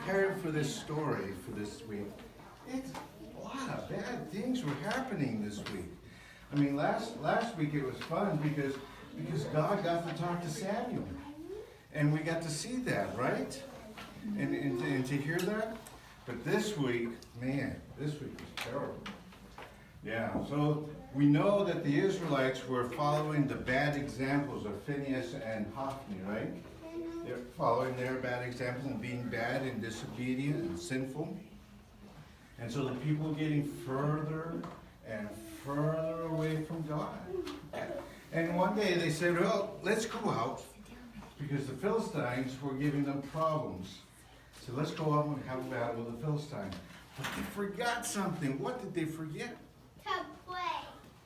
prepared for this story for this week, it's a lot of bad things were happening this week. I mean, last week it was fun because God got to talk to Samuel, and we got to see that, right? And to hear that. But this week, man, this week was terrible. Yeah, so we know that the Israelites were following the bad examples of Phinehas and Hophni, right? They're following their bad examples and being bad and disobedient and sinful. And so the people were getting further and further away from God. And one day they said, well, let's go out, because the Philistines were giving them problems. So let's go out and have a battle with the Philistines. But they forgot something. What did they forget? To pray.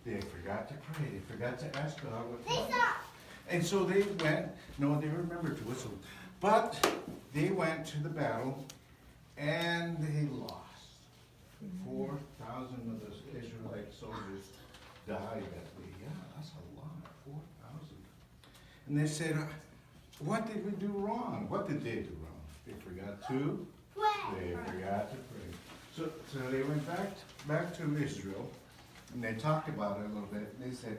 They forgot to pray. They forgot to ask God what to do. And so they went, no, they remembered to whistle. But they went to the battle and they lost. 4,000 of those Israelite soldiers died that day. Yeah, that's a lot, 4,000. And they said, what did we do wrong? What did they do wrong? They forgot to pray. They forgot to pray. So they went back to Israel, and they talked about it a little bit. They said,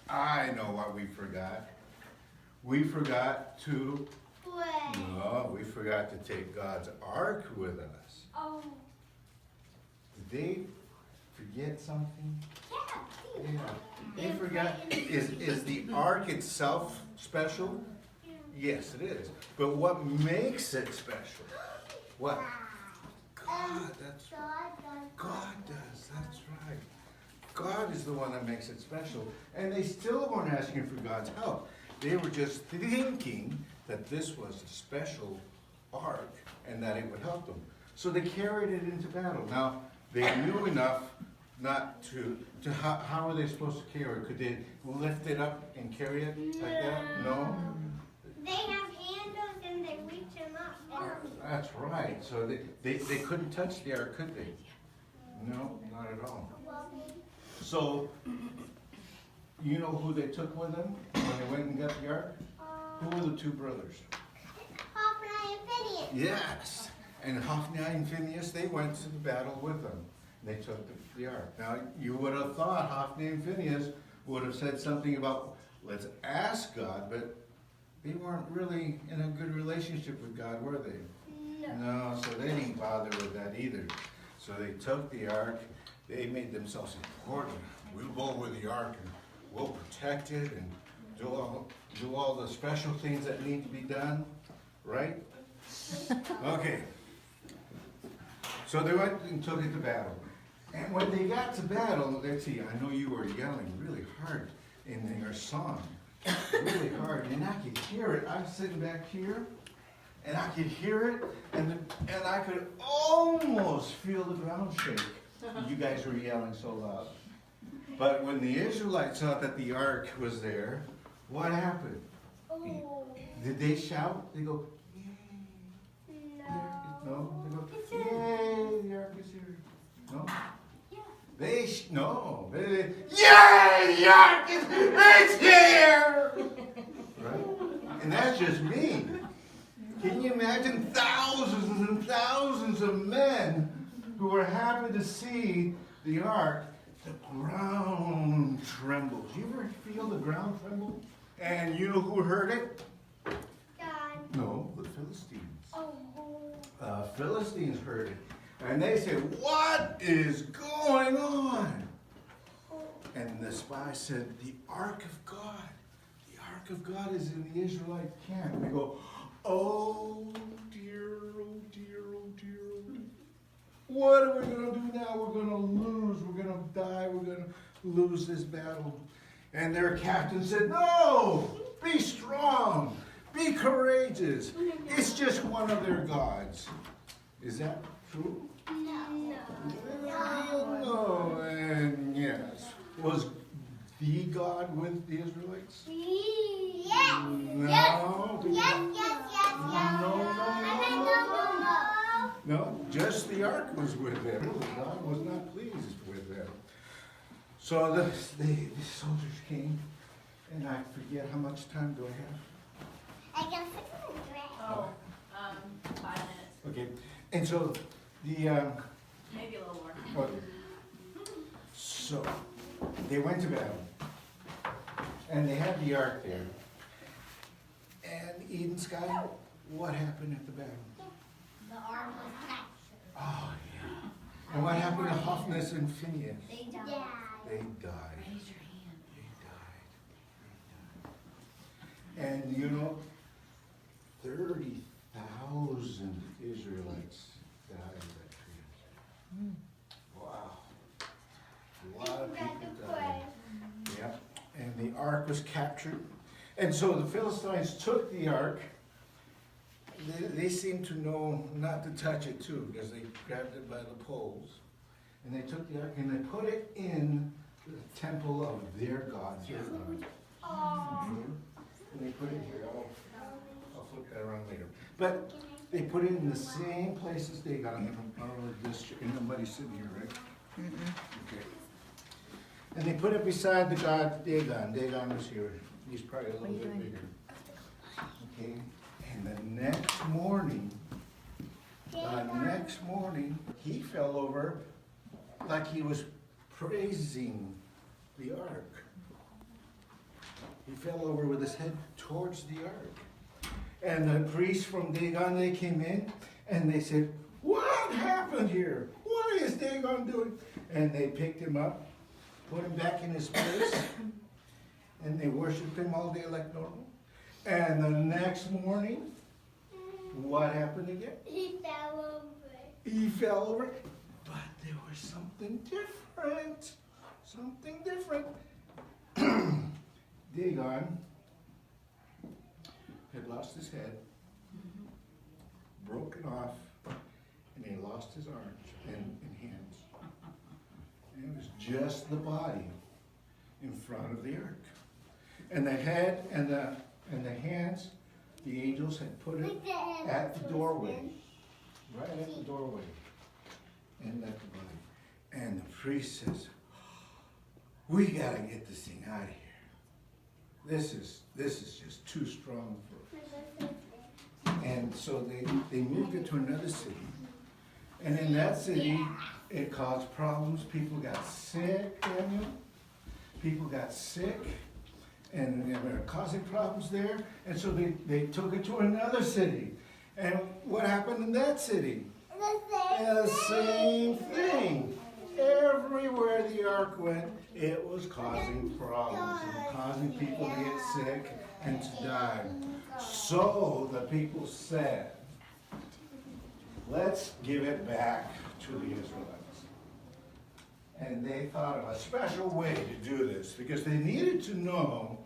I know what we forgot. We forgot to Pray. No, we forgot to take God's ark with us. Oh. Did they forget something? Yeah. Yeah. They forgot. Is the ark itself special? Yes, it is. But what makes it special? What? God, that's right. God does, that's right. God is the one that makes it special. And they still weren't asking for God's help. They were just thinking that this was a special ark and that it would help them. So they carried it into battle. Now, they knew enough not to how are they supposed to carry it? Could they lift it up and carry it like that? No? They have handles and they reach them up. That's right. So they couldn't touch the ark, could they? No, not at all. So, you know who they took with them when they went and got the ark? Who were the two brothers? Hophni and Phinehas. Yes. And Hophni and Phinehas, they went to the battle with them. They took the ark. Now, you would have thought Hophni and Phinehas would have said something about, let's ask God, but they weren't really in a good relationship with God, were they? No, so they didn't bother with that either. So they took the ark. They made themselves important. We'll go with the ark and we'll protect it and do all the special things that need to be done, right? Okay. So they went and took it to battle. And when they got to battle, let's see, I know you were yelling really hard in your song. Really hard. And I could hear it. I was sitting back here, and I could hear it, and I could almost feel the ground shake. You guys were yelling so loud. But when the Israelites saw that the ark was there, what happened? Oh. Did they shout? They go, yay. No. They go, yay, the ark is here. No? No. Yay, the ark is here! Right? And that's just me. Can you imagine thousands and thousands of men who were happy to see the ark? The ground trembles. You ever feel the ground tremble? And you know who heard it? God. No, the Philistines. Oh. Philistines heard it. And they said, what is going on? And the spy said, the ark of God. The ark of God is in the Israelite camp. And they go, oh dear, oh dear, oh dear, oh dear. What are we going to do now? We're going to lose. We're going to die. We're going to lose this battle. And their captain said, no, be strong. Be courageous. It's just one of their gods. Is that true? No. And yes. Was the God with the Israelites? Yes. No. No. No, just the ark was with them. God was not pleased with them. So the soldiers came, and I forget how much time do I have? I got 6 minutes. Oh, 5 minutes. Okay, and so the, Maybe a little more. okay. So, they went to battle. And they had the ark there. And Eden Sky, what happened at the battle? The arm was captured. Oh, yeah. And what happened to Hophnis and Phineas? They died. They died. Raise your hand. They died. And you know, 30,000 Israelites died of that tree. Wow. A lot of people died. Yep. And the ark was captured. And so the Philistines took the ark. They seemed to know not to touch it too, because they grabbed it by the poles. And they took the ark and they put it in the temple of their god, their god. Okay? And they put it here. I'll flip that around later. But they put it in the same place as Dagon. I don't know if this, nobody's sitting here, right? Okay. And they put it beside the god Dagon. Dagon was here. He's probably a little bit bigger. Okay. And the next morning, he fell over like he was praising the ark. He fell over with his head towards the ark. And the priests from Dagon, they came in and they said, "What happened here? What is Dagon doing?" And they picked him up, put him back in his place, and they worshiped him all day like normal. And the next morning, what happened again? He fell over. He fell over, but there was something different. Something different. Dagon had lost his head, broken off, and he lost his arms and hands. And it was just the body in front of the ark. And the head and the hands, the angels had put it at the doorway. Right at the doorway. And at the body. And the priest says, "We gotta get this thing out of here. This is just too strong for us." And so they moved it to another city. And in that city, it caused problems. People got sick, Daniel. People got sick. And they were causing problems there. And so they took it to another city. And what happened in that city? The same thing. Everywhere the ark went, it was causing problems and causing people to get sick and to die. So the people said, "Let's give it back to the Israelites." And they thought of a special way to do this because they needed to know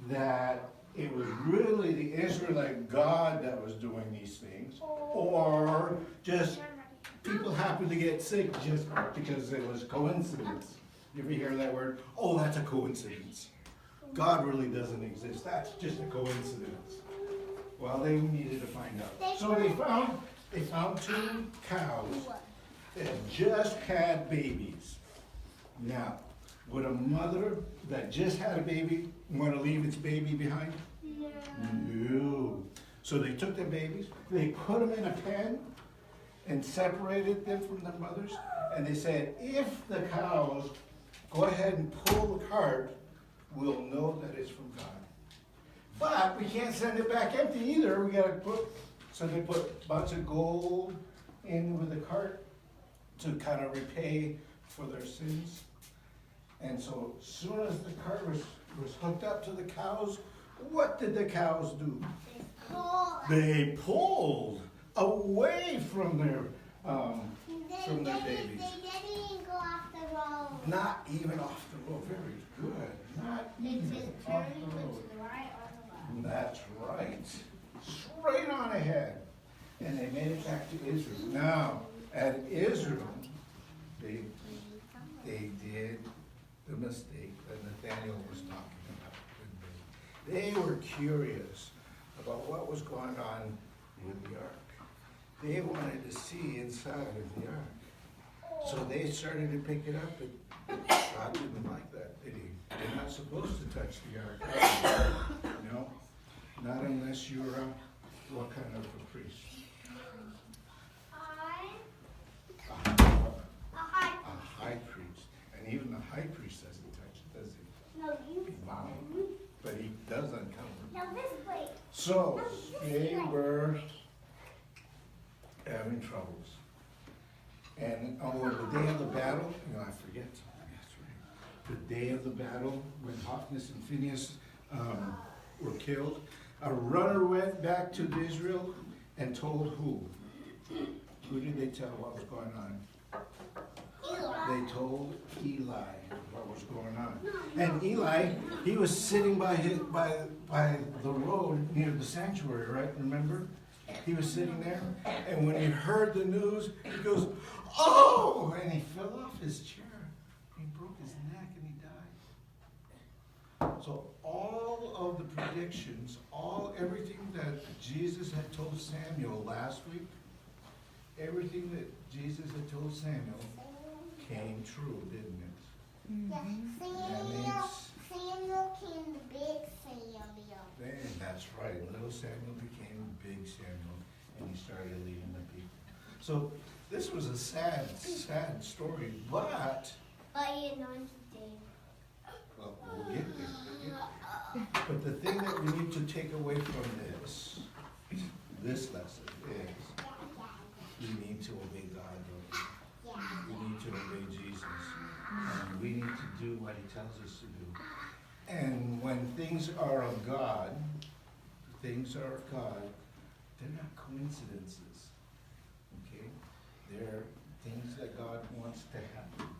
that it was really the Israelite God that was doing these things, or just people happened to get sick just because it was coincidence. You ever hear that word? "Oh, that's a coincidence. God really doesn't exist. That's just a coincidence." Well, they needed to find out. So they found 2 cows that just had babies. Now, would a mother that just had a baby want to leave its baby behind? No. So they took their babies, they put them in a pen and separated them from their mothers. And they said, if the cows go ahead and pull the cart, we'll know that it's from God. But we can't send it back empty either. We gotta so they put a bunch of gold in with the cart to kind of repay for their sins. And so as soon as the cart was hooked up to the cows, what did the cows do? They pulled away from their babies. They didn't even go off the road. Not even off the road. Very good. Not even off the road. the right or the left. That's right. Straight on ahead. And they made it back to Israel. Now, at Israel, they did the mistake that Nathaniel was talking about. They were curious about what was going on with the ark. They wanted to see inside of the ark. So they started to pick it up, but God didn't like that, did he? You're not supposed to touch the ark. No, not unless you're what kind of a priest. So, they were having troubles. And on the day of the battle, I forget something, that's right. The day of the battle, when Hophnius and Phinehas were killed, a runner went back to Israel and told who? Who did they tell what was going on? They told Eli what was going on. And Eli, he was sitting by the road near the sanctuary, right? Remember? He was sitting there, and when he heard the news, he goes, "Oh!" And he fell off his chair. He broke his neck and he died. So all of the predictions, everything that Jesus had told Samuel last week, everything that Jesus had told Samuel came true, didn't it? Samuel came to big Samuel. That's right. Little Samuel became big Samuel, and he started leading the people. So this was a sad story, but He anointed David. well, we'll get there. But the thing that we need to take away from this lesson is we need to obey God, don't we? We need to obey Jesus. And we need to do what he tells us to do. And when things are of God, they're not coincidences. Okay? They're things that God wants to happen.